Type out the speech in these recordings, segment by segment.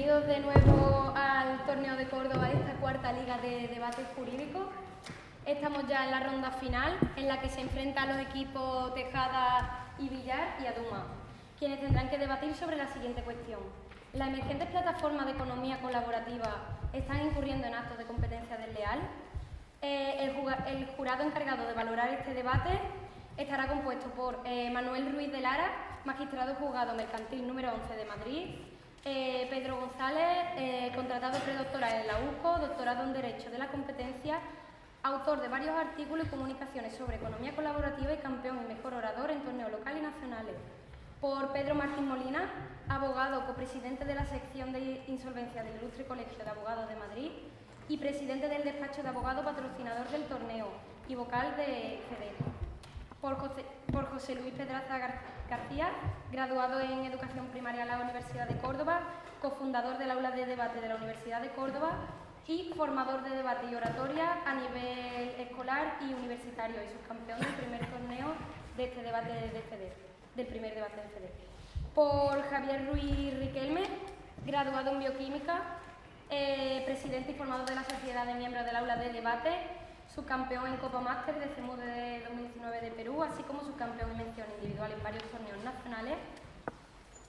Bienvenidos de nuevo al torneo de Córdoba, esta cuarta liga de debate jurídico. Estamos ya en la ronda final, en la que se enfrentan los equipos Tejada y Villar y Aduma, quienes tendrán que debatir sobre la siguiente cuestión. ¿Las emergentes plataformas de economía colaborativa están incurriendo en actos de competencia desleal? El jurado encargado de valorar este debate estará compuesto por Manuel Ruiz de Lara, magistrado juzgado mercantil número 11 de Madrid, Pedro González, contratado predoctoral en la UCO, doctorado en Derecho de la Competencia, autor de varios artículos y comunicaciones sobre economía colaborativa y campeón y mejor orador en torneos locales y nacionales. Por Pedro Martín Molina, abogado, copresidente de la sección de insolvencia del Ilustre Colegio de Abogados de Madrid y presidente del despacho de abogados patrocinador del torneo y vocal de FEDER. Por José Luis Pedraza García, graduado en Educación Primaria en la Universidad de Córdoba, cofundador del Aula de Debate de la Universidad de Córdoba y formador de debate y oratoria a nivel escolar y universitario y subcampeón del primer torneo de este debate de FEDER, del primer debate de FEDER. Por Javier Ruiz Riquelme, graduado en Bioquímica, presidente y formador de la Sociedad de Miembros del Aula de Debate, subcampeón en Copa Máster de CEMU de 2019 de Perú, así como subcampeón en mención individual en varios torneos nacionales.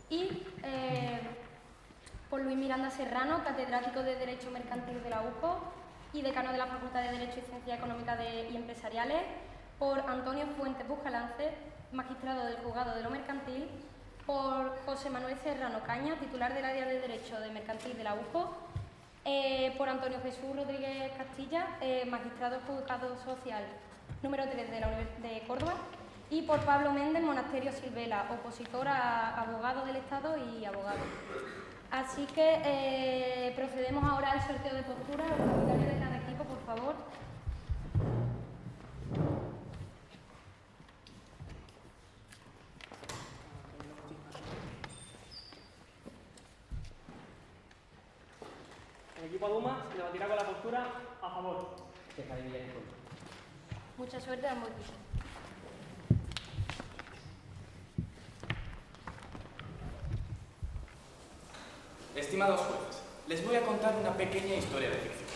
Y por Luis Miranda Serrano, catedrático de Derecho Mercantil de la UCO y decano de la Facultad de Derecho y Ciencias Económicas y Empresariales. Por Antonio Fuentes Buscalance, magistrado del Juzgado de lo Mercantil. Por José Manuel Serrano Caña, titular del área de Derecho de Mercantil de la UCO. Por Antonio Jesús Rodríguez Castilla, magistrado juzgado social número 3 de Córdoba, y por Pablo Méndez Monasterio Silvela, opositor a abogado del Estado y abogado. Así que procedemos ahora al sorteo de postura. Los capitanes de cada equipo, por favor. El equipo Aduma se debatirá con la postura a favor. Mucha suerte a ambos equipos. Estimados jueces, les voy a contar una pequeña historia de ficción.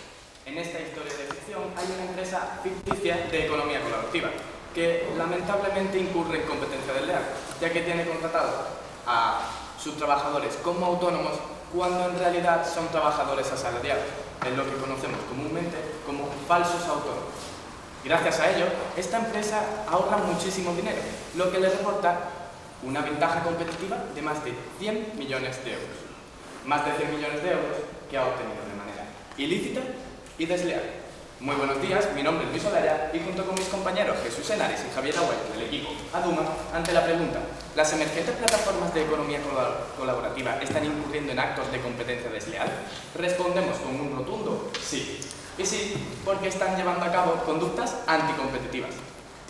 En esta historia de ficción hay una empresa ficticia de economía colaborativa que lamentablemente incurre en competencia desleal, ya que tiene contratado a sus trabajadores como autónomos cuando en realidad son trabajadores asalariados, es lo que conocemos comúnmente como falsos autónomos. Gracias a ello, esta empresa ahorra muchísimo dinero, lo que le reporta una ventaja competitiva de más de 100 millones de euros. Más de 100 millones de euros que ha obtenido de manera ilícita y desleal. Muy buenos días, mi nombre es Luis Olaya y junto con mis compañeros Jesús Henares y Javier Agüero del equipo Aduma, ante la pregunta ¿las emergentes plataformas de economía colaborativa están incurriendo en actos de competencia desleal? Respondemos con un rotundo sí. Y sí, porque están llevando a cabo conductas anticompetitivas.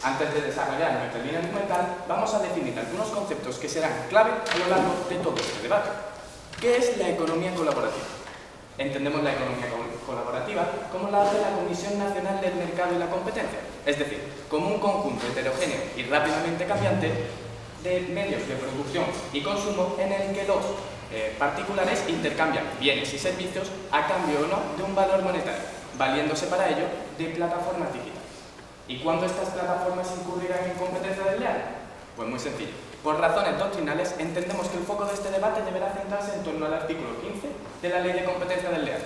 Antes de desarrollar nuestra línea argumental, vamos a definir algunos conceptos que serán clave a lo largo de todo este debate. ¿Qué es la economía colaborativa? Entendemos la economía colaborativa como la de la Comisión Nacional del Mercado y la Competencia, es decir, como un conjunto heterogéneo y rápidamente cambiante de medios de producción y consumo en el que los particulares intercambian bienes y servicios a cambio o no de un valor monetario, valiéndose para ello de plataformas digitales. ¿Y cuándo estas plataformas incurrirán en competencia desleal? Pues muy sencillo. Por razones doctrinales, entendemos que el foco de este debate deberá centrarse en torno al artículo 15 de la Ley de Competencia Desleal.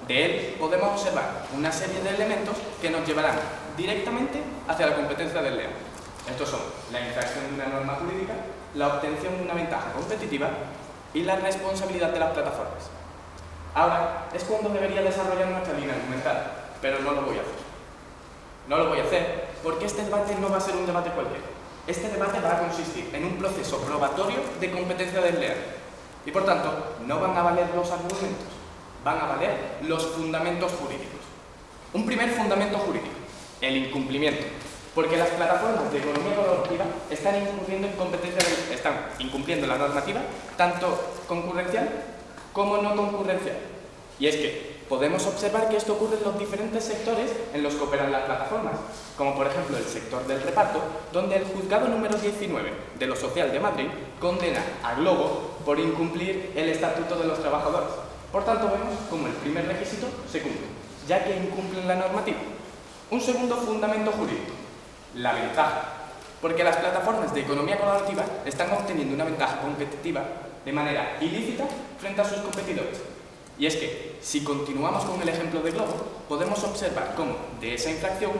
De él podemos observar una serie de elementos que nos llevarán directamente hacia la competencia desleal. Estos son la infracción de una norma jurídica, la obtención de una ventaja competitiva y la responsabilidad de las plataformas. Ahora es cuando debería desarrollar nuestra línea argumental, pero no lo voy a hacer. No lo voy a hacer porque este debate no va a ser un debate cualquiera. Este debate va a consistir en un proceso probatorio de competencia desleal y, por tanto, no van a valer los argumentos, van a valer los fundamentos jurídicos. Un primer fundamento jurídico, el incumplimiento, porque las plataformas de economía colaborativa están incumpliendo la normativa tanto concurrencial como no concurrencial. Y es que podemos observar que esto ocurre en los diferentes sectores en los que operan las plataformas, como por ejemplo el sector del reparto, donde el juzgado número 19 de lo social de Madrid condena a Globo por incumplir el Estatuto de los Trabajadores. Por tanto, vemos como el primer requisito se cumple, ya que incumplen la normativa. Un segundo fundamento jurídico, la ventaja, porque las plataformas de economía colaborativa están obteniendo una ventaja competitiva de manera ilícita frente a sus competidores. Y es que, si continuamos con el ejemplo de Globo, podemos observar cómo de esa infracción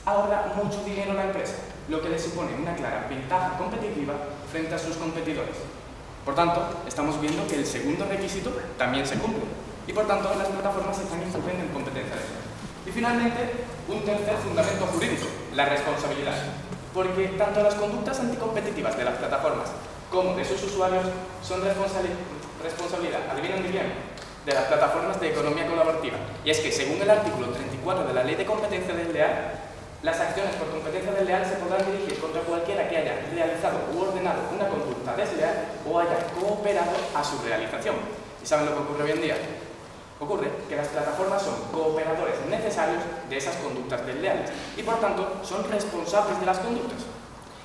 ahorra mucho dinero la empresa, lo que le supone una clara ventaja competitiva frente a sus competidores. Por tanto, estamos viendo que el segundo requisito también se cumple, y por tanto las plataformas están incurriendo en competencia desleal. Y finalmente, un tercer fundamento jurídico, la responsabilidad, porque tanto las conductas anticompetitivas de las plataformas como de sus usuarios son responsabilidad, adivinen muy bien, de las plataformas de economía colaborativa. Y es que, según el artículo 34 de la Ley de Competencia Desleal, las acciones por competencia desleal se podrán dirigir contra cualquiera que haya realizado u ordenado una conducta desleal o haya cooperado a su realización. ¿Y saben lo que ocurre hoy en día? Ocurre que las plataformas son cooperadores necesarios de esas conductas desleales y, por tanto, son responsables de las conductas.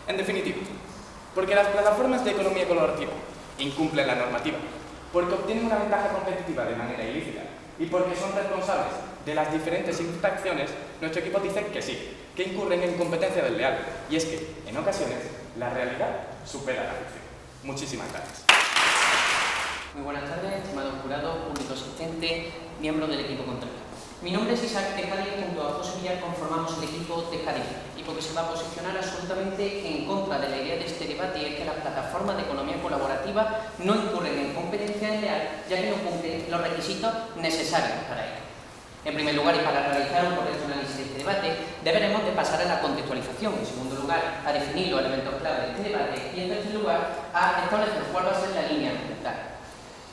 En definitiva, porque las plataformas de economía colaborativa incumplen la normativa, porque obtienen una ventaja competitiva de manera ilícita y porque son responsables de las diferentes infracciones, nuestro equipo dice que sí, que incurren en competencia desleal. Y es que, en ocasiones, la realidad supera la ficción. Muchísimas gracias. Muy buenas tardes, estimado jurado, público asistente, miembro del equipo contrario. Mi nombre es Isaac Tejada y junto a José Villar conformamos el equipo Tejada, equipo que se va a posicionar absolutamente en contra de la idea de este debate, y es que las plataformas de economía colaborativa no incurren en competencia desleal, ya que no cumplen los requisitos necesarios para ello. En primer lugar, y para realizar un correcto análisis de este debate, deberemos de pasar a la contextualización. En segundo lugar, a definir los elementos clave de este debate. Y en tercer lugar, a establecer cuál va a ser la línea argumental.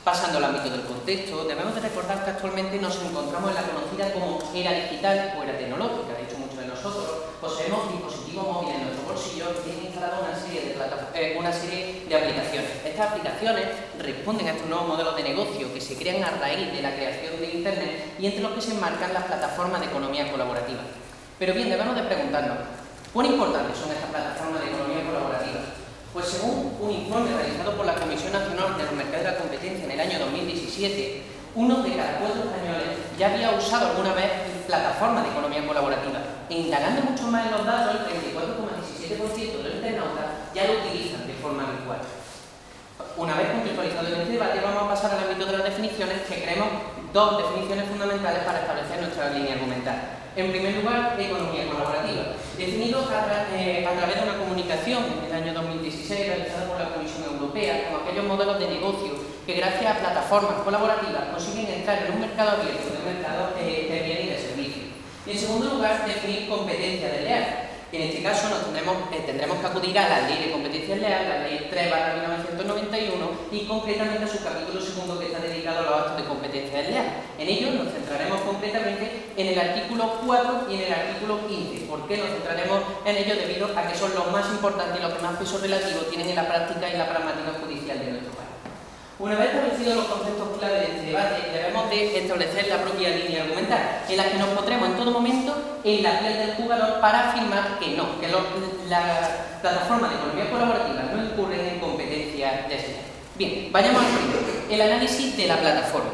Pasando al ámbito del contexto, debemos de recordar que actualmente nos encontramos en la conocida como era digital o era tecnológica. De hecho, muchos de nosotros poseemos dispositivos móviles en nuestro bolsillo y tienen instalado una serie de aplicaciones. Estas aplicaciones responden a estos nuevos modelos de negocio que se crean a raíz de la creación de Internet y entre los que se enmarcan las plataformas de economía colaborativa. Pero bien, debemos de preguntarnos, ¿cuán importantes son estas plataformas de economía colaborativa? Pues según un informe realizado por la Comisión Nacional de los Mercados de la Competencia en el año 2017, uno de cada 4 españoles ya había usado alguna vez plataformas de economía colaborativa. E indagando mucho más en los datos, el 34,17% de los internautas ya lo utilizan de forma habitual. Una vez contextualizado en este debate, vamos a pasar al ámbito de las definiciones, que creemos dos definiciones fundamentales para establecer nuestra línea argumental. En primer lugar, economía colaborativa, definido a través de una comunicación en el año 2016 realizada por la Comisión Europea como aquellos modelos de negocio que gracias a plataformas colaborativas consiguen entrar en un mercado abierto de mercado de bienes y de servicios. Y en segundo lugar, definir competencia desleal. En este caso tendremos que acudir a la Ley de Competencia Desleal, la Ley 3/1991, y concretamente a su capítulo segundo, que está dedicado a los actos de competencia desleal. En ello nos centraremos concretamente en el artículo 4 y en el artículo 15. ¿Por qué nos centraremos en ello? Debido a que son los más importantes y los que más peso relativo tienen en la práctica y en la pragmática judicial de nuestro país. Una vez establecidos los conceptos clave de este debate, debemos de establecer la propia línea argumental, en la que nos pondremos en todo momento en la piel del jugador para afirmar que no, que las plataformas de economía colaborativa no incurren en competencia desleal. Bien, vayamos al primero, el análisis de la plataforma.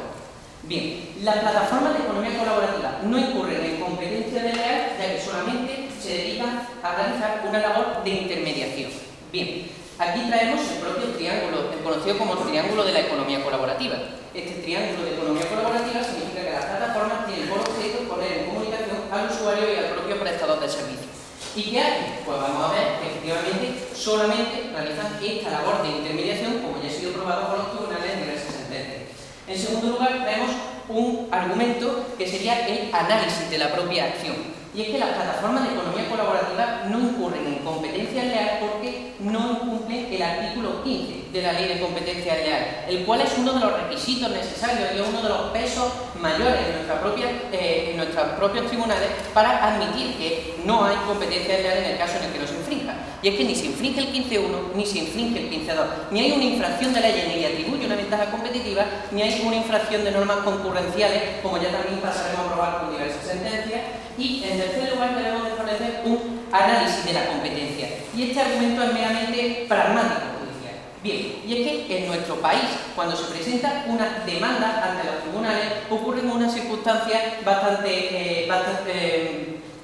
Bien, las plataformas de economía colaborativa no incurren en competencia desleal, ya que solamente se dedican a realizar una labor de intermediación. Bien. Aquí traemos el propio triángulo, el conocido como triángulo de la economía colaborativa. Este triángulo de economía colaborativa significa que las plataformas tienen por objeto poner en comunicación al usuario y al propio prestador de servicios. ¿Y qué hacen? Pues vamos a ver que efectivamente solamente realizan esta labor de intermediación, como ya ha sido probado por los tribunales en diversas sentencias. En segundo lugar, tenemos un argumento que sería el análisis de la propia acción. Y es que las plataformas de economía colaborativa no incurren en competencia desleal porque no incumplen el artículo 15 de la Ley de Competencia Desleal, el cual es uno de los requisitos necesarios y es uno de los pesos mayores en nuestros propios tribunales para admitir que no hay competencia desleal en el caso en el que no se infrinja. Y es que ni se infringe el 15.1 ni se infringe el 15.2, ni hay una infracción de leyes ni le atribuye una ventaja competitiva, ni hay una infracción de normas concurrenciales, como ya también pasaremos a probar con diversas sentencias. Y en tercer lugar debemos de establecer un análisis de la competencia. Y este argumento es meramente pragmático judicial. Bien, y es que en nuestro país, cuando se presenta una demanda ante los tribunales, ocurren unas circunstancias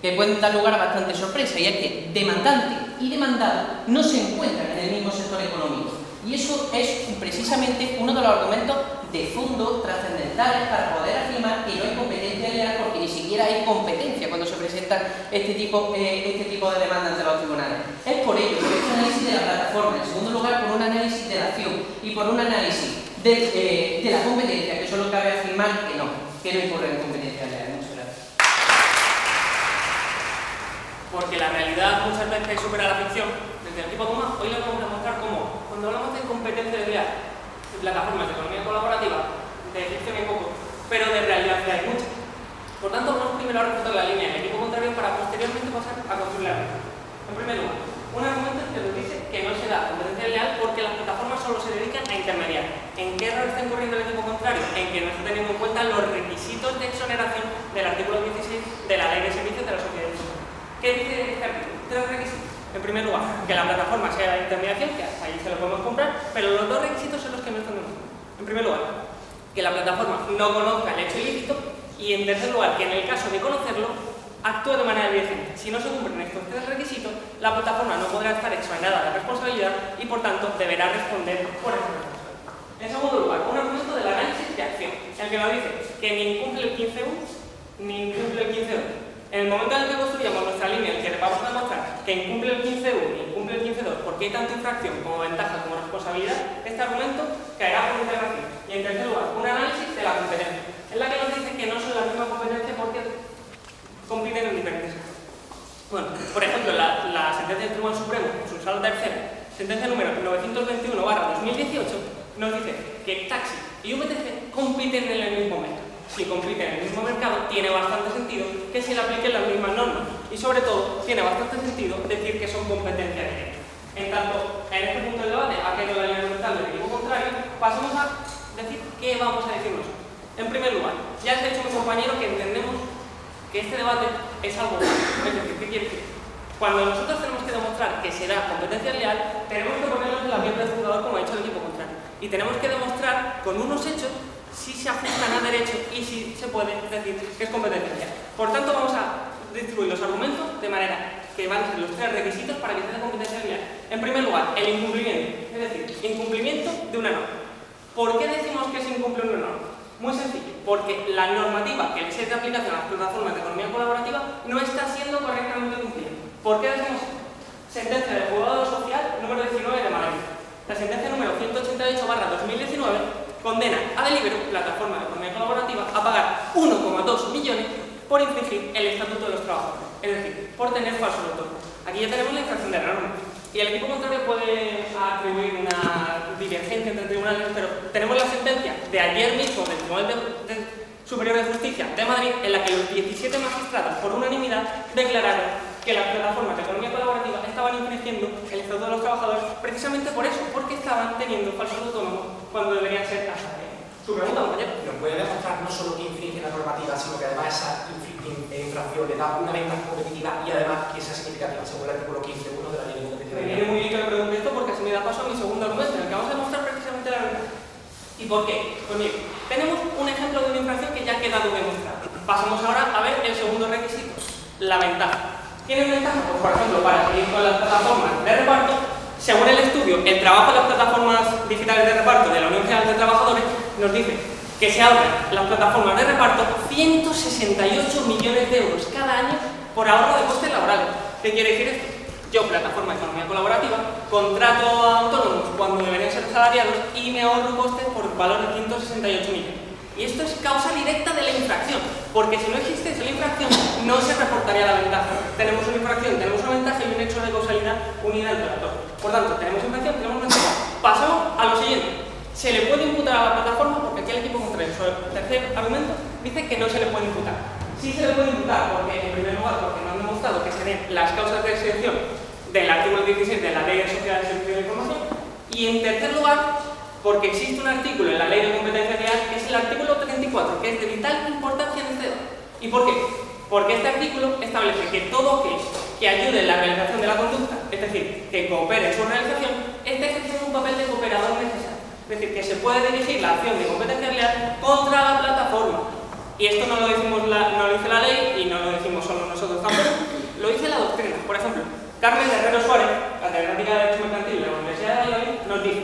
que pueden dar lugar a bastante sorpresa, y es que demandante y demandado no se encuentran en el mismo sector económico. Y eso es precisamente uno de los argumentos de fondo trascendentales para poder afirmar que no hay competencia leal, porque ni siquiera hay competencia cuando se presentan este tipo de demandas ante los tribunales. Es por ello, por este análisis de la plataforma, en segundo lugar por un análisis de la acción y por un análisis de la competencia, que solo cabe afirmar que no incurre en competencia leal. Muchas gracias. Porque la realidad muchas veces supera la ficción. Desde el equipo Duma, hoy les vamos a mostrar cómo, cuando hablamos de competencia leal, de plataformas de economía colaborativa, de ficción hay poco, pero de realidad hay mucha. Por tanto, vamos primero a reforzar la línea del equipo contrario para posteriormente pasar a construir la línea. En primer lugar, un argumento que nos dice que no se da competencia leal porque las plataformas solo se dedican a intermediar. ¿En qué error está incurriendo el equipo contrario? En que no está teniendo en cuenta los requisitos de exoneración del artículo 16 de la Ley de Servicios de la Sociedad Civil. ¿Qué dice este artículo? 3 requisitos. En primer lugar, que la plataforma sea de intermediación, que hasta ahí se lo podemos comprar, pero los 2 requisitos son los que no están demostrados. En primer lugar, que la plataforma no conozca el hecho ilícito, y en tercer lugar, que en el caso de conocerlo, actúe de manera evidente. Si no se cumplen estos 3 requisitos, la plataforma no podrá estar exonerada de responsabilidad y, por tanto, deberá responder por esa responsabilidad. En segundo lugar, un argumento del análisis de acción, el que nos dice que ni incumple el 15.1 ni incumple el 15.2. En el momento en el que construyamos nuestra línea, en el que vamos a demostrar que incumple el 15.1 y incumple el 15.2, porque hay tanto infracción como ventaja como responsabilidad, este argumento caerá por integración. Y en tercer lugar, un análisis de la competencia, en la que nos dice que no son la misma competencia porque compiten en diferentes áreas. Bueno, por ejemplo, la sentencia del Tribunal Supremo, su sala tercera, sentencia número 921/2018, nos dice que taxi y VTC compiten en el mismo mercado. Si compiten en el mismo mercado, tiene bastante sentido que se le apliquen las mismas normas. Y sobre todo, tiene bastante sentido decir que son competencia directa. En tanto, en este punto del debate ha caído la línea mental del equipo contrario, pasamos a decir qué vamos a decir nosotros. En primer lugar, ya se ha dicho mi compañero que entendemos que este debate es algo bueno. Es decir, ¿qué quiere decir? Cuando nosotros tenemos que demostrar que será competencia leal, tenemos que ponernos en la piel del jugador, como ha dicho el equipo contrario. Y tenemos que demostrar con unos hechos si se ajustan a derecho y si se puede decir que es competencia leal. Por tanto, vamos a distribuir los argumentos de manera que van a ser los 3 requisitos para que sea competencia leal. En primer lugar, el incumplimiento, es decir, incumplimiento de una norma. ¿Por qué decimos que se incumple una norma? Muy sencillo, porque la normativa que es de aplicación a las plataformas de economía colaborativa no está siendo correctamente cumplida. ¿Por qué decimos esto? Sentencia del Juzgado Social número 19 de Madrid. La sentencia número 188/2019 condena a Deliveroo, plataforma de economía colaborativa, a pagar 1,2 millones por infringir el Estatuto de los Trabajadores, es decir, por tener falsos autónomos. Aquí ya tenemos la infracción de la norma. Y el equipo contrario puede atribuir una divergencia entre tribunales, pero tenemos la sentencia de ayer mismo del Tribunal Superior de Justicia de Madrid, en la que los 17 magistrados, por unanimidad, declararon que las plataformas de economía colaborativa estaban infringiendo el Estatuto de los Trabajadores precisamente por eso, porque estaban teniendo falsos autónomos cuando deberían ser tasados. Su pregunta, compañero. Nos puede demostrar no solo que infringe la normativa, sino que además esa infracción le da una ventaja competitiva y además que sea significativa, según el artículo 15.1 de la Ley de Competencia. Me viene muy bien que me pregunte esto porque así me da paso a mi segundo argumento, en el que vamos a demostrar precisamente la ventaja. ¿Y por qué? Pues mire, tenemos un ejemplo de una infracción que ya ha quedado demostrado. Pasamos ahora a ver el segundo requisito, la ventaja. ¿Tienen ventaja? Pues, por ejemplo, para seguir con las plataformas de reparto, según el estudio, el trabajo de las plataformas digitales de reparto de la Unión General de Trabajadores nos dice que se ahorran las plataformas de reparto 168 millones de euros cada año por ahorro de costes laborales. ¿Qué quiere decir esto? Yo, plataforma de economía colaborativa, contrato a autónomos cuando deberían ser salariados y me ahorro costes por valor de 168 millones. Y esto es causa directa de la infracción, porque si no existiese la infracción, no se reportaría la ventaja. Tenemos una infracción, tenemos una ventaja y un nexo de causalidad unida entre las dos. Por tanto, tenemos infracción, tenemos ventaja. Pasamos a lo siguiente. Se le puede imputar a la plataforma, porque aquí el equipo contrario, sobre el tercer argumento, dice que no se le puede imputar. Sí se le puede imputar, porque en primer lugar, porque no han demostrado que se den las causas de exención del artículo 16 de la Ley de Sociedades de Servicios de Información, y en tercer lugar, porque existe un artículo en la Ley de Competencia Leal, que es el artículo 34, que es de vital importancia en este debate. ¿Y por qué? Porque este artículo establece que todo aquello que ayude en la realización de la conducta, es decir, que coopere en su realización, está ejerciendo un un papel de cooperador necesario. Es decir, que se puede dirigir la acción de competencia leal contra la plataforma. Y esto no lo dice la ley y no lo decimos solo nosotros tampoco, lo dice la doctrina. Por ejemplo, Carmen Herrero Suárez, catedrática de Derecho Mercantil de la Universidad de Valladolid, nos dice: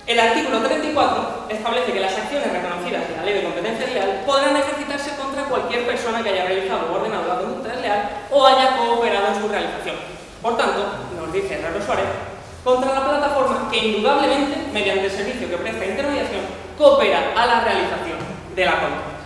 el artículo 34 establece que las acciones reconocidas en la Ley de Competencia Leal podrán ejercitarse contra cualquier persona que haya realizado o ordenado la conducta desleal o haya cooperado en su realización. Por tanto, nos dice Herrero Suárez, contra la plataforma que indudablemente, mediante el servicio que presta intermediación, coopera a la realización de la conducta.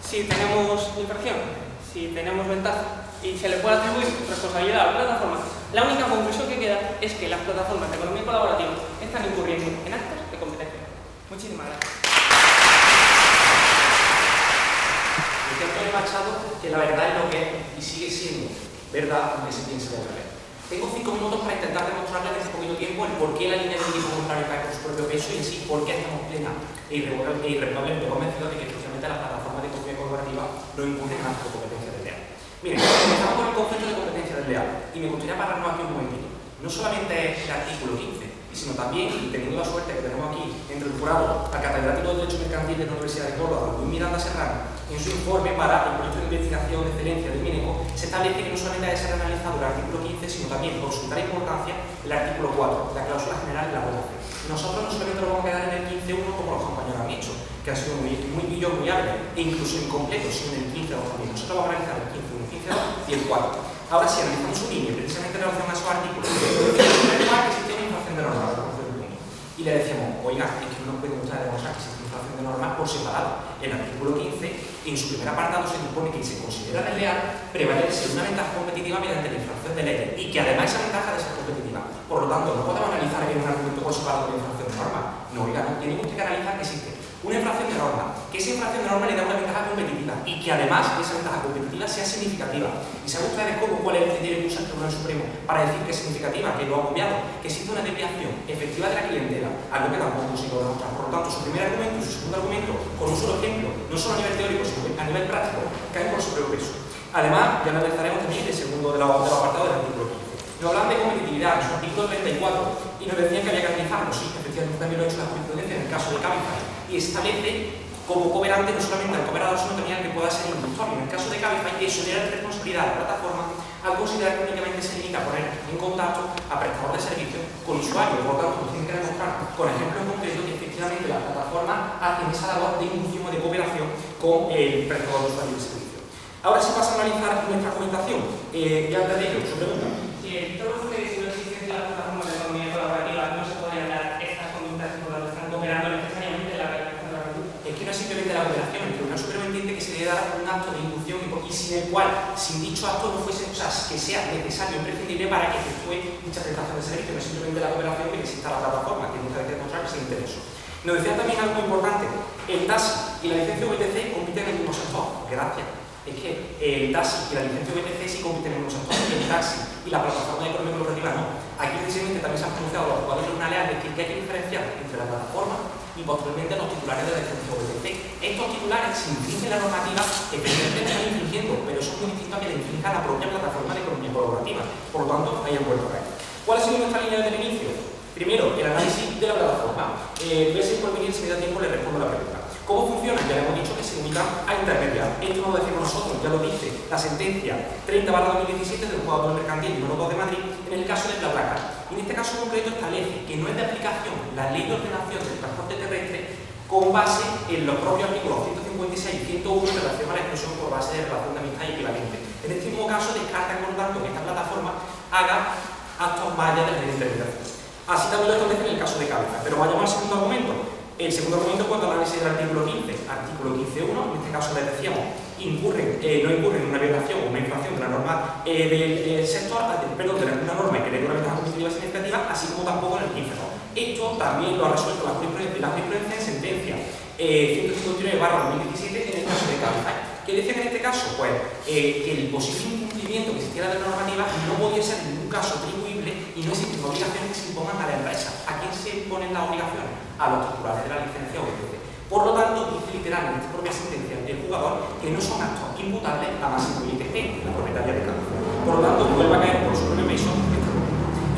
Si tenemos infracción, si tenemos ventaja y se le puede atribuir responsabilidad a la plataforma, la única conclusión que queda es que las plataformas de economía colaborativa están incurriendo en actos de competencia. Muchísimas gracias. Decía Antonio Machado que la verdad es lo que es y sigue siendo verdad aunque se piense de otra vez. Tengo 5 minutos para intentar demostrarles en este poquito tiempo el por qué la línea de equipo contrario cae por su propio peso y en sí por qué estamos plena e irrevocablemente convencidos de que especialmente las plataformas de economía colaborativa no incurren en actos de competencia desleal. Miren, comenzamos con el concepto de competencia desleal y me gustaría pararnos aquí un momentito. No solamente es el artículo 15, sino también, y teniendo la suerte que tenemos aquí entre el jurado al catedrático de Derecho Mercantil de la Universidad de Córdoba, Luis Miranda Serrano, en su informe para el proyecto de investigación de excelencia del MINECO, se establece que no solamente debe ser analizado el artículo 15, sino también, por su vital importancia, el artículo 4, la cláusula general de la buena fe. Nosotros no solamente lo vamos a quedar en el 15.1 como los compañeros han dicho, que ha sido muy pillo, muy hábil, e incluso incompleto, sino en el 15.2 también. Nosotros vamos a analizar el 15.1, 15.2 y el 4. Ahora sí, analizamos su línea, precisamente en relación a esos artículos. En primer lugar, que existe una infracción de norma, y le decíamos, oiga, es que no nos puede gustar demostrar que existe infracción de normas por separado. El artículo 15, en su primer apartado, se dispone que se considera desleal prevalece una ventaja competitiva mediante la infracción de ley y que además esa ventaja de ser competitiva. Por lo tanto, no podemos analizar aquí un argumento por separado de la infracción de norma. No, oiga, no, tiene usted que analizar que existe una infracción de norma, que esa infracción de norma le da una ventaja competitiva y que además esa ventaja competitiva sea significativa. ¿Y saben ustedes cuál es el criterio que usa el Tribunal Supremo para decir que es significativa, que lo ha obviado? Que existe una desviación efectiva de la clientela, algo que tampoco consigo demostrar. Por lo tanto, su primer argumento y su segundo argumento, con un solo ejemplo, no solo a nivel teórico, sino a nivel práctico, caen por su propio peso. Además, ya analizaremos también el segundo de los apartados del artículo 15. Nos hablan de competitividad en su artículo 34 y nos decían que había que analizarlo. Sí, efectivamente también lo ha hecho la jurisprudencia en el caso de Cabify y establece como cooperante no solamente al cooperador, sino también al que pueda ser inductor. En el caso de Cabify, eso le da responsabilidad a la plataforma al considerar que únicamente se limita a poner en contacto a prestador de servicio con usuario. Por lo tanto, nos tienen que demostrar con ejemplos concretos que efectivamente las plataformas hacen esa labor de inducción o de cooperación con el prestador de usuario de servicio. Ahora sí pasa a analizar nuestra argumentación. Ya antes de ello, su pregunta. Si todos ustedes no existen las plataformas de economía colaborativa, no se podrían dar estas conductas por las que están cooperando necesariamente la realización de la conducta. Es que no es simplemente la cooperación, el Tribunal Supremo entiende que se debe dar un acto de inducción y sin el cual, sin dicho acto, no fuese, o sea, que sea necesario, imprescindible para que efectúe dicha prestación de servicio, no es simplemente la cooperación que exista la plataforma, que muchas veces demostrar que es intereso. Nos decía también algo importante, el taxi y la licencia VTC compiten en el mismo sector. Gracias. Es que el taxi y la licencia VTC sí compiten en el mismo sector, el taxi y la plataforma de economía colaborativa no. Aquí precisamente también se han pronunciado los jugadores tribunales al decir que hay que diferenciar entre la plataforma y posteriormente los titulares de la licencia VTC. Estos titulares, si infringen la normativa, evidentemente están infringiendo, pero eso es muy distinto a que le infrinja la propia plataforma de economía colaborativa. Por lo tanto, ahí han vuelto a caer. ¿Cuál ha sido nuestra línea desde el inicio? Primero, el análisis de la plataforma. Voy a seguir por venir, si me da tiempo, le respondo la pregunta. ¿Cómo funciona? Ya le hemos dicho que se limita a intermediar. Esto no lo decimos nosotros, ya lo dice la sentencia 30/2017 del Juzgado Mercantil número 2 de Madrid en el caso de BlaBlaCar. Y en este caso concreto establece que no es de aplicación la ley de ordenación del transporte terrestre con base en los propios artículos 156 y 101 en relación a la expresión por base de relación de amistad y equivalente. En este mismo caso descarta por lo tanto que esta plataforma haga actos más allá de la ley de intermediación. Así también lo establece en el caso de Cabify. Pero vayamos al segundo argumento. El segundo argumento es cuando análisis del artículo 15. Artículo 15.1, en este caso les decíamos, no incurren en una violación o una infracción de la norma del sector, perdón, de una norma que le dé una ventaja competitiva significativa, así como tampoco en el 15. Esto también lo ha resuelto la jurisprudencia en sentencia 159/2017 en el caso de Cabify. ¿Qué decía en este caso? Pues que el posible incumplimiento que existiera de la normativa no podía ser en ningún caso atribuible y no existen obligaciones que se impongan a la empresa. ¿A quién se imponen las obligaciones? A los titulares de la licencia VTC. Por lo tanto, dice literalmente en esta propia sentencia del jugador que no son actos imputables a Máximo ITG, la propietaria de Cabify. Por lo tanto, vuelve a caer por su propio peso.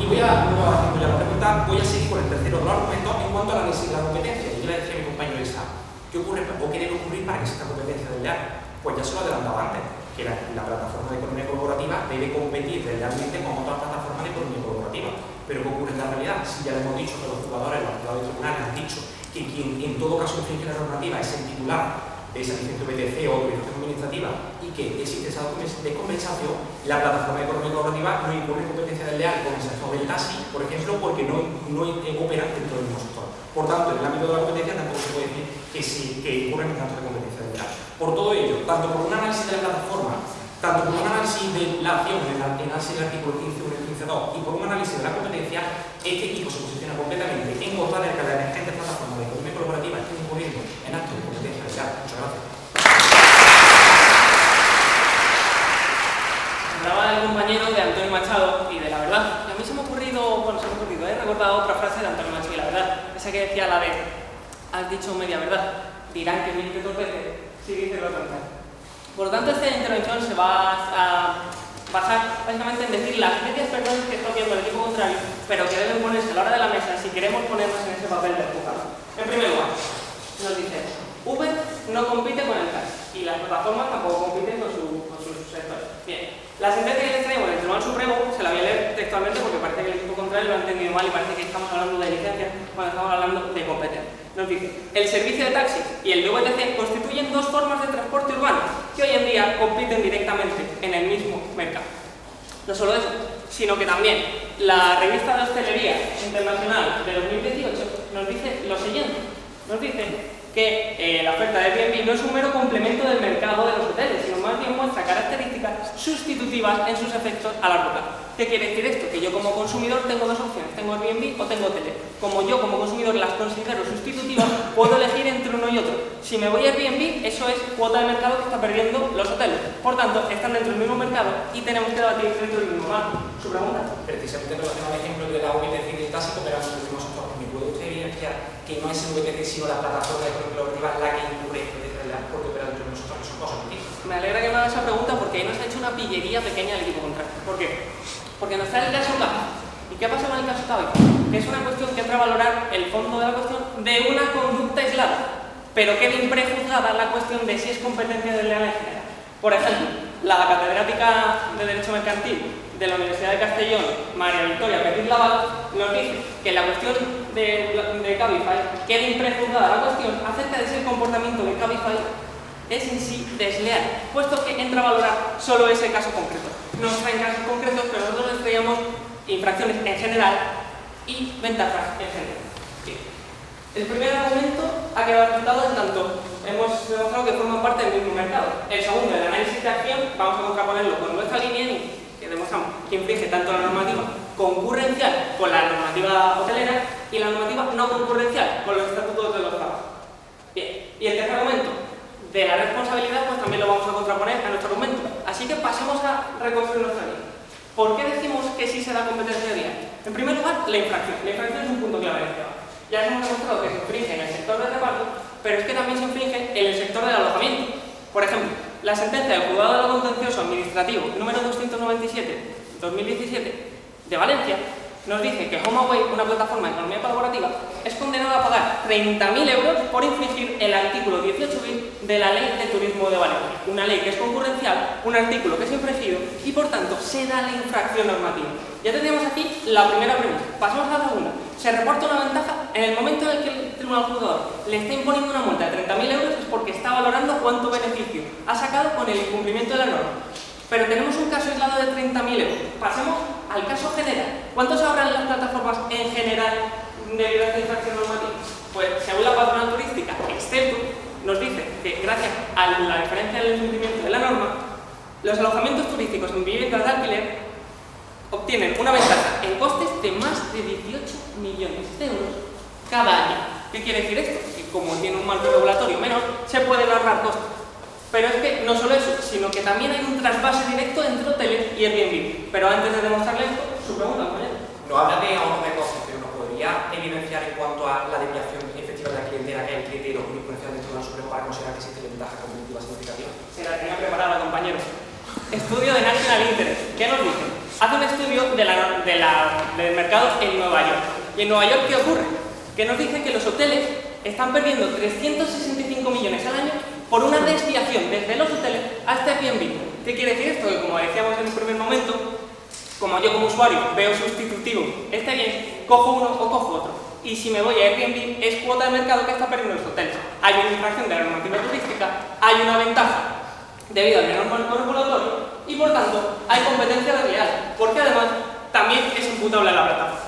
Y voy a haciendo ya la pregunta, voy a seguir con el tercero de los argumentos en cuanto al análisis de la competencia. Y yo le decía a mi compañero Isa, ¿qué ocurre o qué debe ocurrir para que exista competencia desleal? Pues ya se lo adelantaba antes, que la plataforma de economía colaborativa debe competir deslealmente con otras plataformas de economía colaborativa. Pero ¿qué ocurre en la realidad? Si ya le hemos dicho que los jugadores, los juzgados de tribunales han dicho que quien en todo caso infringe la normativa es el titular de esa licencia BTC o autorización administrativa y que existe esa descompensación, la plataforma de economía colaborativa no incurre en competencia desleal con el sector del taxi, por ejemplo, porque no opera dentro del mismo sector. Por tanto, en el ámbito de la competencia tampoco se puede decir que sí, que incurren en tanto de competencia desleal. Por todo ello, tanto por un análisis de la plataforma, tanto por un análisis de la acción en el análisis del artículo 15.1 y 15.2 y por un análisis de la competencia, este equipo se posiciona completamente en contra de que las emergentes plataformas de economía colaborativa estén incurriendo en actos de competencia desleal. Muchas gracias. Hablaba del compañero de Antonio Machado y de la verdad. Y a mí se me ha ocurrido, he recordado otra frase de Antonio Machado y la verdad. Esa que decía la de, has dicho media verdad, dirán que mil veces si dices lo contrario. Por lo tanto, esta intervención se va a basar básicamente en decir las medias verdades que está viendo el equipo contrario, pero que deben ponerse a la hora de la mesa si queremos ponernos en ese papel del juzgado. En primer lugar, nos dice, Uber no compite con el taxi y las plataformas tampoco compiten con sus sectores. Bien, la sentencia que les traemos del Tribunal Supremo se la voy a leer textualmente porque parece que el equipo contrario lo ha entendido mal y parece que estamos hablando de licencias cuando estamos hablando de competencia. Nos dice, el servicio de taxi y el de VTC constituyen dos formas de transporte urbano que hoy en día compiten directamente en el mismo mercado. No solo eso, sino que también la revista de Hostelería Internacional de 2018 nos dice lo siguiente, nos dice que la oferta de Airbnb no es un mero complemento del mercado de los hoteles, sino más bien muestra características sustitutivas en sus efectos a largo plazo. ¿Qué quiere decir esto? Que yo como consumidor tengo dos opciones, tengo Airbnb o tengo hoteles. Como yo como consumidor las considero sustitutivas, puedo elegir entre uno y otro. Si me voy a Airbnb, eso es cuota de mercado que está perdiendo los hoteles. Por tanto, están dentro del mismo mercado y tenemos que debatir dentro del mismo marco. ¿Su pregunta? Precisamente relacionado al ejemplo de la VTC y del taxi, pero en los últimos sectores. ¿Me puede usted evidenciar que no es el VTC sino la plataforma de economía colaborativa la que incurre en realidad porque opera dentro de nosotros, que son cosas distintas? Me alegra que me haga esa pregunta porque ahí nos ha hecho una pillería pequeña el equipo contrario. ¿Por qué? Porque nos trae el caso Cabify. ¿Y qué pasa con el caso Cabify? Que es una cuestión que entra a valorar el fondo de la cuestión de una conducta aislada, pero queda imprejuzgada la cuestión de si es competencia desleal en general. Por ejemplo, la catedrática de Derecho Mercantil de la Universidad de Castellón, María Victoria Petit Laval, nos dice que la cuestión de Cabify queda imprejuzgada la cuestión acerca de si el comportamiento de Cabify es en sí desleal, puesto que entra a valorar solo ese caso concreto. Nos traen casos concretos, pero nosotros les traíamos infracciones en general y ventajas en general. Bien. El primer argumento ha quedado resultado en tanto hemos demostrado que forman parte del mismo mercado. El segundo, el análisis de acción, vamos a contraponerlo con nuestra línea y que demostramos que infringe tanto la normativa concurrencial con la normativa hotelera y la normativa no concurrencial con los estatutos de los trabajos. Bien, y el tercer argumento de la responsabilidad, pues también lo vamos a contraponer a nuestro argumento. Así que pasemos a reconstruir nuestra línea. ¿Por qué decimos que sí se da competencia diaria? En primer lugar, la infracción. La infracción es un punto clave en este debate. Ya hemos demostrado que se infringe en el sector del reparto, pero es que también se infringe en el sector del alojamiento. Por ejemplo, la sentencia del Juzgado de lo Contencioso Administrativo número 297/2017 de Valencia nos dice que HomeAway, una plataforma de economía colaborativa, es condenada a pagar 30.000 euros por infringir el artículo 18 bis de la Ley de Turismo de Valencia. Una ley que es concurrencial, un artículo que es infringido y por tanto se da la infracción normativa. Ya tendríamos aquí la primera premisa. Pasamos a la segunda. Se reporta una ventaja en el momento en el que el tribunal juzgador le está imponiendo una multa de 30.000 euros es porque está valorando cuánto beneficio ha sacado con el incumplimiento de la norma. Pero tenemos un caso aislado de 30.000 euros. Pasemos al caso general. ¿Cuánto se ahorran las plataformas en general debido a esta infracción normativa? Pues según la patronal turística, Exceltur, nos dice que gracias a la diferencia del incumplimiento de la norma, los alojamientos turísticos en viviendas de alquiler obtienen una ventaja en costes de más de 18 millones de euros cada año. ¿Qué quiere decir esto? Que como tiene un marco regulatorio menor, se pueden ahorrar costes. Pero es que no solo eso, sino que también hay un trasvase directo entre hoteles y Airbnb. Pero antes de demostrarle esto, su pregunta, compañero. No habla de ahorro de costes, pero nos podría evidenciar en cuanto a la desviación efectiva de la clientela, que es el criterio jurisprudencial del Tribunal Supremo para considerar que existe ventaja competitiva significativa. Se la tenía preparada, compañero. Estudio de National Interest. ¿Qué nos dice? hace un estudio del mercado en Nueva York. ¿Y en Nueva York qué ocurre? Que nos dice que los hoteles están perdiendo 365 millones al año por una desviación desde los hoteles hasta Airbnb. ¿Qué quiere decir esto? Que como decíamos en un primer momento, como yo como usuario veo sustitutivo este bien, cojo uno o cojo otro. Y si me voy a Airbnb, es cuota de mercado que está perdiendo los hoteles. Hay una infracción de la normativa turística, hay una ventaja debido al menor marco regulatorio y por tanto hay competencia desleal, porque además también es imputable a la plataforma.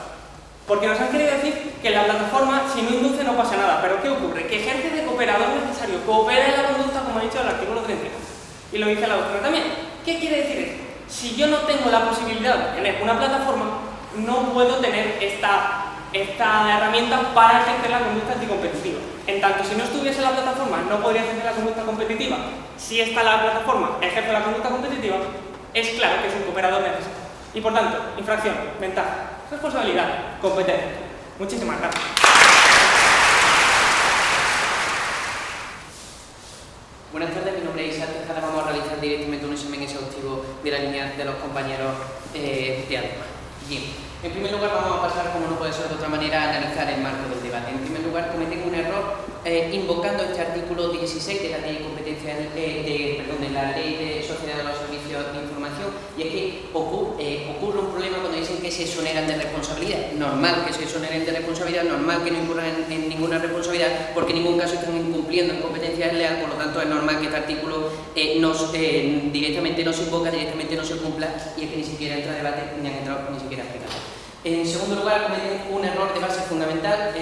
Porque nos han querido decir que la plataforma, si no induce, no pasa nada. Pero ¿qué ocurre? Que ejerce de cooperador necesario, coopera en la conducta, como ha dicho el artículo 31. Y lo dice la doctrina también. ¿Qué quiere decir esto? Si yo no tengo la posibilidad de tener una plataforma, no puedo tener esta herramienta para ejercer la conducta anticompetitiva. En tanto, si no estuviese la plataforma, no podría ejercer la conducta competitiva. Si está la plataforma, ejerce la conducta competitiva, es claro que es un cooperador necesario. Y por tanto, infracción, ventaja, responsabilidad, competencia. Muchísimas gracias. Buenas tardes, mi nombre es Isaac Tejada. Vamos a realizar directamente un examen exhaustivo de la línea de los compañeros de ADEMA. Bien, en primer lugar vamos a pasar, como no puede ser de otra manera, a analizar el marco del debate. En primer lugar, cometen un error invocando este artículo 16 de la Ley de Competencia de la Ley de Sociedad de los Servicios de Información, y es que ocurre un problema cuando dicen que se exoneran de responsabilidad. Normal que se exoneren de responsabilidad, normal que no incurran en ninguna responsabilidad, porque en ningún caso están incumpliendo en competencia desleal, por lo tanto es normal que este artículo directamente no se invoca, directamente no se cumpla, y es que ni siquiera entra a debate, ni han entrado ni siquiera a explicar. En segundo lugar, cometen un error de base fundamental.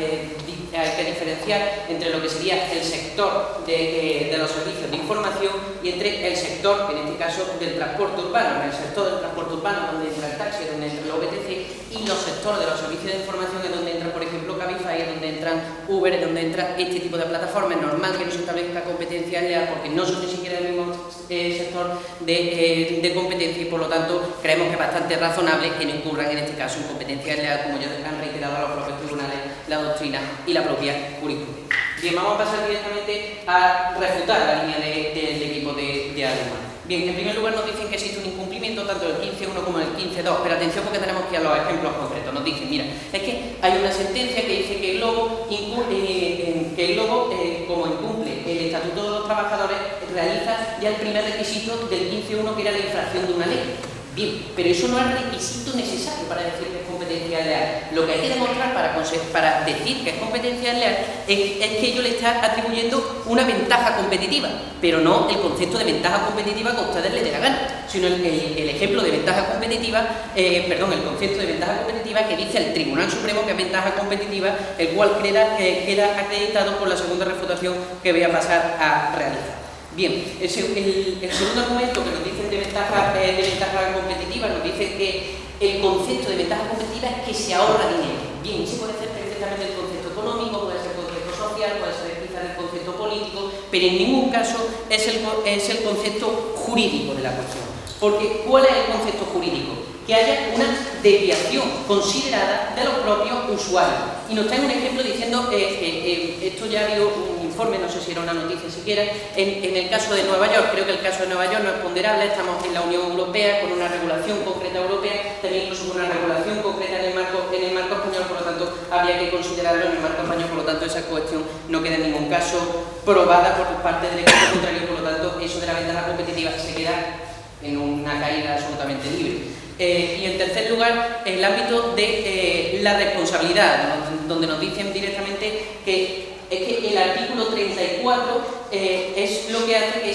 Hay que diferenciar entre lo que sería el sector de los servicios de información y entre el sector, en este caso, del transporte urbano. En el sector del transporte urbano, donde entra el taxi, donde entra el OBTC, y los sectores de los servicios de información es donde entra, por ejemplo, Cabify, es donde entran Uber, es donde entra este tipo de plataformas. Es normal que no se establezca competencia leal porque no son ni siquiera el mismo sector de competencia, y por lo tanto creemos que es bastante razonable que no incurran en este caso en competencia leal, como ya han reiterado a los propios tribunales, la doctrina y la propia jurisprudencia. Bien, vamos a pasar directamente a refutar la línea del equipo de ADEMA. Bien, en primer lugar nos dicen que existe un incumplimiento tanto del 15.1 como del 15.2, pero atención porque tenemos que ir a los ejemplos concretos. Nos dicen, mira, es que hay una sentencia que dice que el lobo como incumple el Estatuto de los Trabajadores, realiza ya el primer requisito del 15.1, que era la infracción de una ley. Bien, pero eso no es requisito necesario para decir que es competencia leal. Lo que hay que demostrar para decir que es competencia leal es que ello le está atribuyendo una ventaja competitiva, pero no el concepto de ventaja competitiva que a ustedes les dé la gana, sino el ejemplo de ventaja competitiva, el concepto de ventaja competitiva que dice el Tribunal Supremo que es ventaja competitiva, el cual queda acreditado por la segunda refutación que voy a pasar a realizar. Bien, el segundo argumento que nos dicen de ventaja competitiva nos dice que el concepto de ventaja competitiva es que se ahorra dinero. Bien, sí puede ser perfectamente el concepto económico, puede ser el concepto social, puede ser quizás el concepto político, pero en ningún caso es el concepto jurídico de la cuestión. Porque, ¿cuál es el concepto jurídico? Que haya una desviación considerada de los propios usuarios. Y nos trae un ejemplo diciendo, esto ya ha habido un informe, no sé si era una noticia siquiera, en el caso de Nueva York. Creo que el caso de Nueva York no es ponderable, estamos en la Unión Europea con una regulación concreta europea, también incluso con una regulación concreta en el marco español, por lo tanto habría que considerarlo en el marco español, por lo tanto esa cuestión no queda en ningún caso probada por parte del equipo contrario, por lo tanto eso de la ventaja competitiva se queda en una caída absolutamente libre. Y en tercer lugar, el ámbito de la responsabilidad, donde nos dicen directamente que el artículo 34 es lo que hace que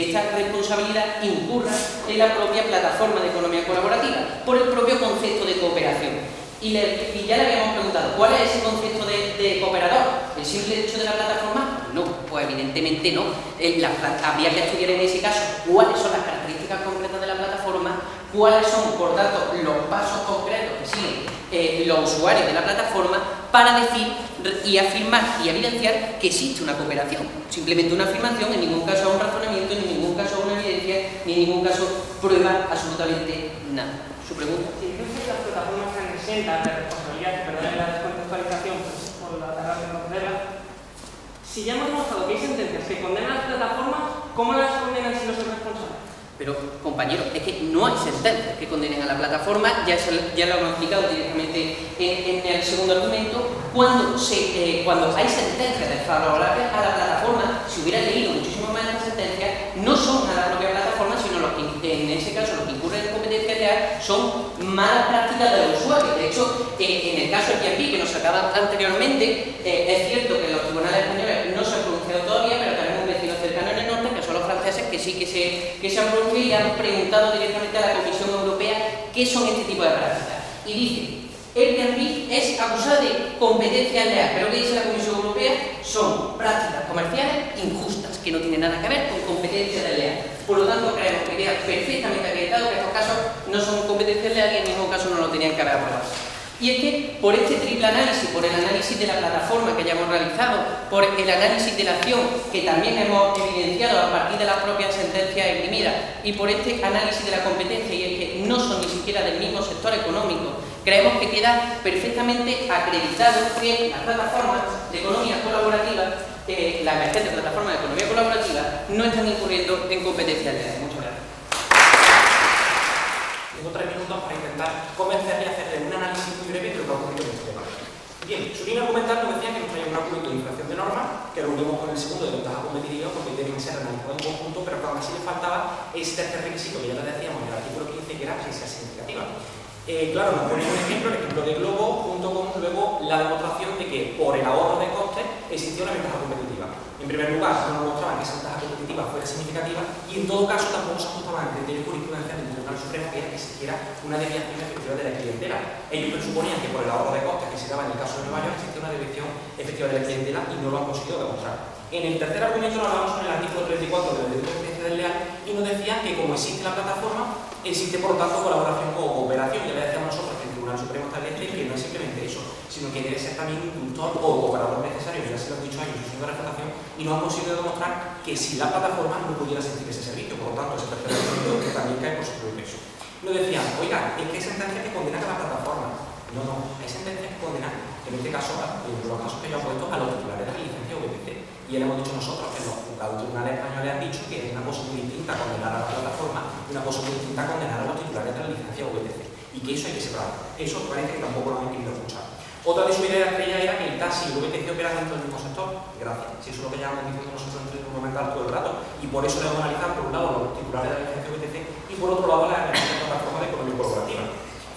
esta responsabilidad incurra en la propia plataforma de economía colaborativa, por el propio concepto de cooperación. Y ya le habíamos preguntado, ¿cuál es ese concepto de cooperador? ¿El simple hecho de la plataforma? No, pues evidentemente no. Habría que estudiar en ese caso cuáles son las características concretas de la plataforma, cuáles son, por tanto, los pasos concretos que siguen los usuarios de la plataforma para decir y afirmar y evidenciar que existe una cooperación. Simplemente una afirmación, en ningún caso un razonamiento, en ningún caso una evidencia, ni en ningún caso prueba absolutamente nada. ¿Su pregunta? Si incluso las plataformas están exentas de responsabilidad, perdón la descontextualización por la tardanza de conocerla, si ya hemos demostrado que hay sentencias que condenan a las plataformas, ¿cómo las condenan si no son responsables? Pero, compañero, es que no hay sentencias que condenen a la plataforma, ya lo hemos explicado directamente en el segundo argumento. Cuando hay sentencias desfavorables a la plataforma, si hubieran leído muchísimo más las sentencias, no son a la propia plataforma, sino los que, en ese caso, los que incurren en competencia leal son malas prácticas de los usuarios. De hecho, en el caso del Airbnb que nos sacaba anteriormente, es cierto que los tribunales españoles no se han pronunciado todavía, pero tenemos vecinos cercanos en el norte, que son los franceses, que sí que se han pronunciado y han preguntado directamente a la Comisión Europea qué son este tipo de prácticas. Y dice, Airbnb es acusado de competencia leal, pero ¿qué dice la Comisión Europea? Son prácticas comerciales injustas, que no tienen nada que ver con competencia leal. Por lo tanto, creemos que queda perfectamente acreditado que estos casos no son competencia leal y en ningún caso no lo tenían que haber aprobado. Y es que por este triple análisis, por el análisis de la plataforma que ya hemos realizado, por el análisis de la acción que también hemos evidenciado a partir de las propias sentencias esgrimidas y por este análisis de la competencia, y es que no son ni siquiera del mismo sector económico, creemos que queda perfectamente acreditado que las plataformas de economía colaborativa, la emergente plataforma de economía colaborativa, no están incurriendo en competencia leal. Muchas gracias. Tengo 3 minutos para intentar convencerle a hacerle un análisis muy breve de lo que ha ocurrido en este tema. Bien, su línea argumental nos decía que nos traía un argumento de infracción de norma, que lo unimos con el segundo de ventaja competitiva, porque deben ser analizados en conjunto, pero que aún así le faltaba ese tercer requisito que ya les decíamos en el artículo 15, que era que sea significativa. Claro, nos ponemos un ejemplo, el ejemplo de Globo, junto con luego la demostración de que por el ahorro de costes existía una ventaja competitiva. En primer lugar, no nos mostraban que esa ventaja competitiva fuera significativa y en todo caso tampoco se ajustaban al criterio jurisprudencial del Tribunal Supremo, que era que existiera una desviación efectiva de la clientela. Ellos presuponían que por el ahorro de costes que se daba en el caso de Nueva York existía una desviación efectiva de la clientela y no lo han conseguido demostrar. En el tercer argumento nos hablamos sobre el artículo 34 de la Ley de Competencia Desleal y nos decían que como existe la plataforma, existe por lo tanto colaboración o cooperación. Ya le decíamos nosotros que el Tribunal Supremo establece que no es simplemente eso, sino que debe ser también un inductor o operador necesario, que ya se lo han dicho ellos en su segunda refutación, y no han conseguido demostrar que si la plataforma no pudiera sentir ese servicio. Por lo tanto, ese tercer argumento que también cae por su propio peso. Nos decían, oiga, es que hay sentencias que condenan a la plataforma. No, hay sentencias que condenan, en este caso, en los casos que yo he puesto, a los titulares de la licencia VPC. Y ya le hemos dicho nosotros que los juzgados tribunales españoles han dicho que es una cosa muy distinta condenar a la plataforma y una cosa muy distinta condenar a los titulares de la licencia VPC. Y que eso hay que separar. Eso parece que tampoco lo han querido escuchar. Otra de sus ideas que ella era que el taxi y el VTC operan dentro del mismo sector. Gracias. Si eso es lo que llevamos diciendo nosotros en el documental todo el rato. Y por eso debemos analizar, por un lado, los titulares de la licencia VTC y por otro lado, la plataforma de economía colaborativa.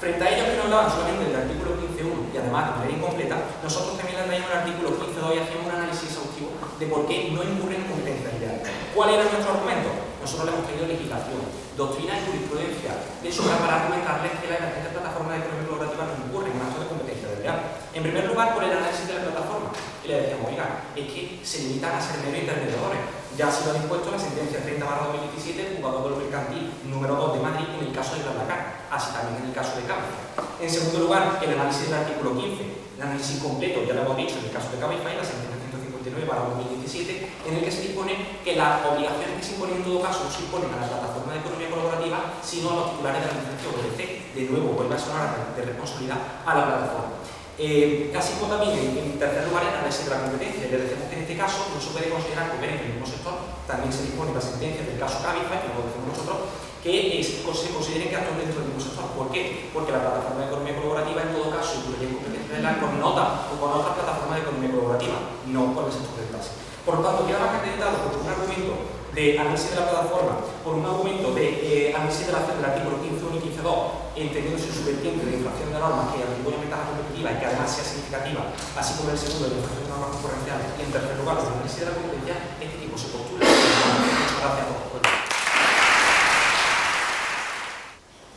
Frente a ellos que nos hablaban solamente del artículo 15.1 y además de manera incompleta, nosotros también le traíamos el artículo 15.2 y hacíamos un análisis exhaustivo de por qué no incurren en competencia leal. ¿Cuál era nuestro argumento? Nosotros le hemos traído legislación, doctrina y jurisprudencia de sobra para argumentarles que la emergente plataforma de economía colaborativa no incurre en un acto de competencia desleal. En primer lugar, por el análisis de la plataforma. Y le decíamos, oiga, es que se limitan a ser meros intermediadores. Ya ha sido dispuesto la sentencia 30/2017 del Juzgado de lo Mercantil número 2 de Madrid en el caso de BlaBlaCar, así también en el caso de Cabify. En segundo lugar, el análisis del artículo 15, el análisis completo, ya lo hemos dicho, en el caso de Cabify, la sentencia 159/2017, en el que se dispone que las obligaciones que se imponen en todo caso no se imponen a la plataforma de economía colaborativa, sino a los titulares de la licencia VTC. De nuevo, vuelve a sonar de responsabilidad a la plataforma. Así como también en tercer lugar el análisis de la competencia. Le decimos que en este caso no se puede considerar que operen en el mismo sector. También se dispone la sentencia del caso Cabify, que lo decimos nosotros, que se consideren que actúan dentro del mismo sector. ¿Por qué? Porque la plataforma de economía colaborativa en todo caso incluye en competencia de la con nota o con otras plataformas de economía colaborativa, no con el sector del taxi. Por lo tanto, queda más acreditado por un argumento de análisis de la plataforma, por un argumento de análisis de la acción del artículo 15.1 y 15.2, entendiéndose su vertiente de infracción de normas que atribuye ventaja competitiva y que además sea significativa, así como el segundo de infracción de normas concurrenciales, y en tercer lugar, el análisis de la competencia, este tipo se postula. Muchas gracias a todos.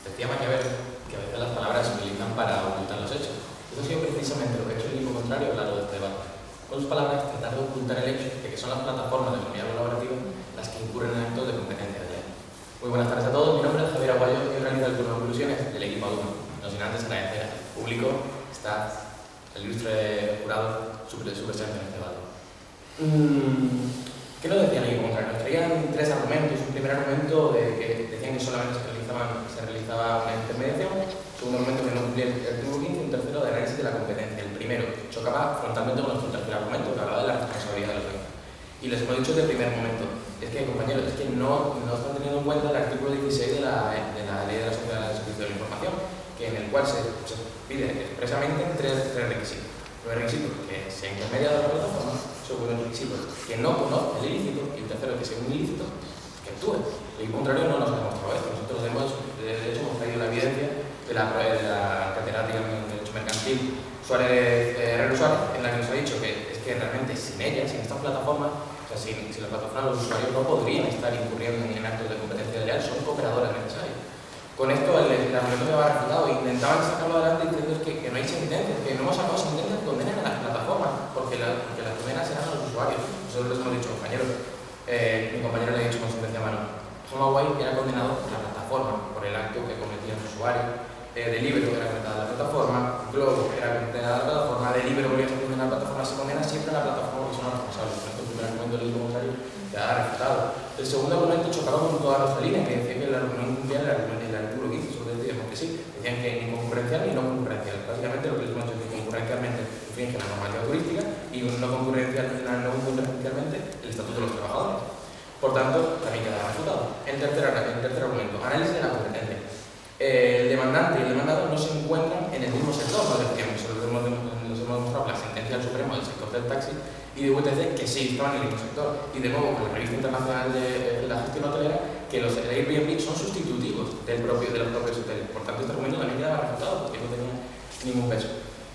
Decía Maquiavel que a veces las palabras se utilizan para ocultar los hechos. Eso ha sido precisamente lo que ha hecho el equipo contrario a lo largo de este debate. Con sus palabras, tratar de ocultar el hecho de que son las plataformas de economía colaborativa las que incurren en actos de competencia desleal. Muy buenas tardes a todos, mi nombre es Javier Aguayo y organizo el turno de conclusiones del equipo A1. No sin antes agradecer al público, staff, el ilustre jurado, su presencia en este debate. ¿Qué nos decían el equipo contrario? Nos traían tres argumentos. Un primer argumento de que decían que solamente se realizaba una intermediación. Un segundo argumento que no cumplía el artículo 15. Un tercero de análisis de la competencia. El primero chocaba frontalmente con nuestro tercer argumento, que hablaba de la responsabilidad de los bancos. Y les hemos dicho desde el primer momento, es que compañeros, es que no no están teniendo en cuenta el artículo 16 de la Ley de la Sociedad de Servicio de la Información, en el cual se pide expresamente tres requisitos. El primer requisito, que sea intermediario de la plataforma. El segundo requisito, que no conozca el ilícito. Y el tercero, que sea un ilícito, que actúe. El contrario no nos ha demostrado esto. Nosotros de hecho hemos traído la evidencia de la catedrática en Derecho Mercantil Herrero Suárez, en la que nos ha dicho que es que realmente sin ella, sin estas plataformas, o sea, sin la plataforma, los usuarios no podrían estar incurriendo en actos de competencia desleal, son cooperadoras necesarias. Con esto el argumento me va refutado. Intentaban sacarlo adelante diciendo que no hay sentencias, que no hemos sacado sentencias que condenen a las plataformas, porque las condenas serán a los usuarios. Nosotros les hemos dicho, compañeros, mi compañero le ha dicho con sentencia a mano, Huawei era condenado por la plataforma, por el acto que cometían los usuarios. Deliveroo era condenada a la plataforma, Globo era condenada a la plataforma, Deliveroo volvió a ser condenada a la plataforma, se condena siempre a la plataforma que son los responsables. Por esto el primer argumento del contrario queda refutado. El segundo argumento chocaba con toda nuestra línea, que decía que no cumplía el artículo 15, solo decíamos que sí, decían que ni concurrencial ni no concurrencial. Básicamente lo que les hemos dicho es que concurrencialmente infringe la normativa turística y no concurrencialmente el Estatuto de los Trabajadores. Por tanto, también queda refutado. El tercer argumento, análisis de la competencia. El demandante y el demandado no se encuentran en el mismo sector, no decíamos, nos hemos demostrado la sentencia del Supremo del sector del taxi y de UTC que sí estaban en el mismo sector. Y de nuevo, con la Revista Internacional de la Gestión Hotelera, que los Airbnb son sustitutivos de los propios hoteles. Por tanto, este argumento también quedaba refutado porque no tenía ningún peso.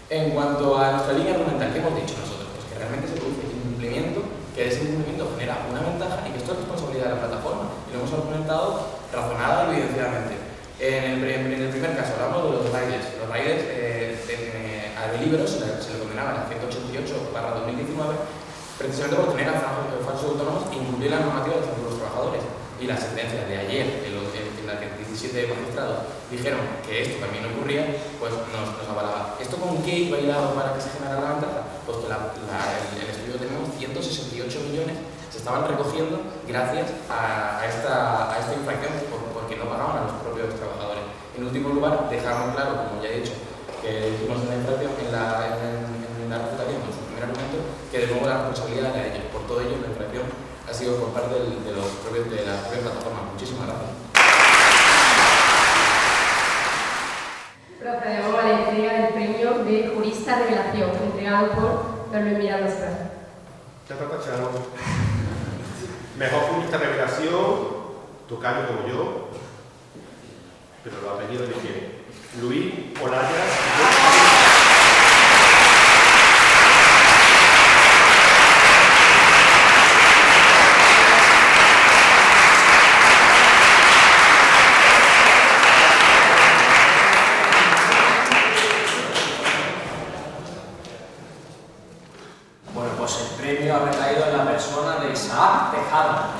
En cuanto a nuestra línea argumental, ¿qué hemos dicho nosotros? Pues que realmente se produce incumplimiento, que ese incumplimiento genera una ventaja y que esto es responsabilidad de la plataforma. Y lo hemos argumentado razonada y evidenciadamente. En el primer caso hablamos de los riders. Los riders a Deliveroo se le condenaban a 188/2019 precisamente por tener falsos autónomos e incumplir la normativa del Estatuto de los Trabajadores. Y la sentencia de ayer, en la que 17 magistrados dijeron que esto también ocurría, pues nos avalaba. ¿Esto con qué iba hilado para que se generara la ventaja? Pues que el estudio tenemos 168 millones se estaban recogiendo gracias a esta infracción porque no pagaban a los propios trabajadores. En último lugar, dejamos claro, como ya he dicho, que hicimos una infracción en la refutación con su primer argumento, que de nuevo la responsabilidad era de ellos. Por todo ello, la infracción ha sido por parte de las propias plataformas. Muchísimas gracias. Procedemos a la entrega del premio de Jurista Revelación, entregado por don Luis Miranda Serrano. Ya está tachado. Mejor jurista revelación, tocayo como yo, pero los apellidos difieren. Luis Olaya. Bueno, pues el premio ha recaído en la persona de Isaac Tejada.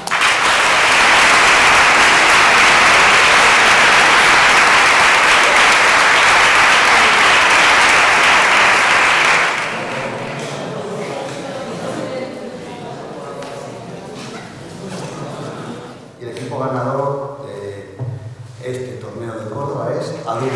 Y el equipo ganador de este torneo de Córdoba es Alumni.